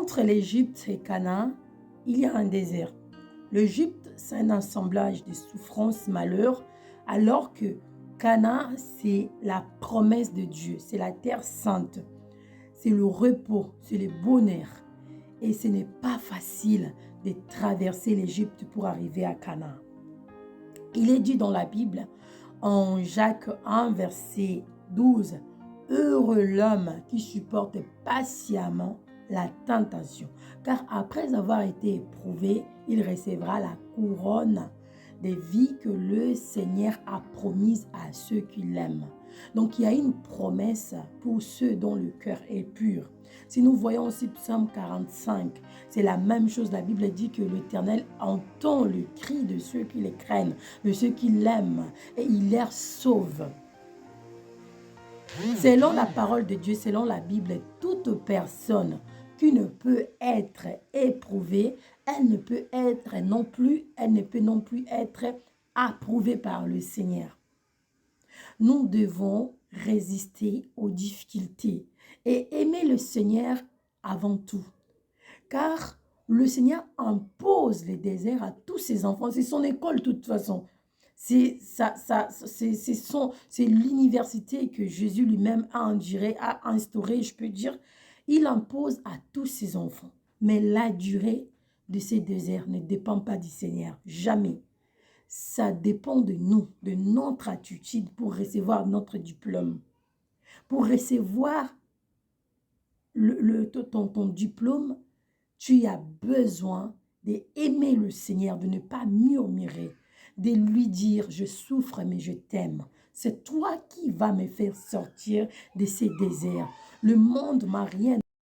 Entre l'Égypte et Canaan, il y a un désert. L'Égypte, c'est un assemblage de souffrances, malheurs, alors que Canaan, c'est la promesse de Dieu, c'est la terre sainte, c'est le repos, c'est le bonheur. Et ce n'est pas facile de traverser l'Égypte pour arriver à Canaan. Il est dit dans la Bible, en Jacques 1, verset 12, « Heureux l'homme qui supporte patiemment la tentation, car après avoir été éprouvé, il recevra la couronne des vies que le Seigneur a promise à ceux qui l'aiment. » Donc, il y a une promesse pour ceux dont le cœur est pur. Si nous voyons aussi Psaume 45, c'est la même chose. La Bible dit que l'Éternel entend le cri de ceux qui les craignent, de ceux qui l'aiment, et il les sauve. Selon la parole de Dieu, selon la Bible, toute personne qui ne peut être éprouvée, elle ne peut non plus être approuvée par le Seigneur. Nous devons résister aux difficultés et aimer le Seigneur avant tout. Car le Seigneur impose les déserts à tous ses enfants. C'est son école de toute façon. C'est l'université que Jésus lui-même a instauré, je peux dire. Il impose à tous ses enfants. Mais la durée de ces déserts ne dépend pas du Seigneur. Jamais. Ça dépend de nous, de notre attitude pour recevoir notre diplôme. Pour recevoir ton diplôme, tu as besoin d'aimer le Seigneur, de ne pas murmurer, de lui dire « je souffre mais je t'aime ». C'est toi qui vas me faire sortir de ces déserts. Le monde m'a rien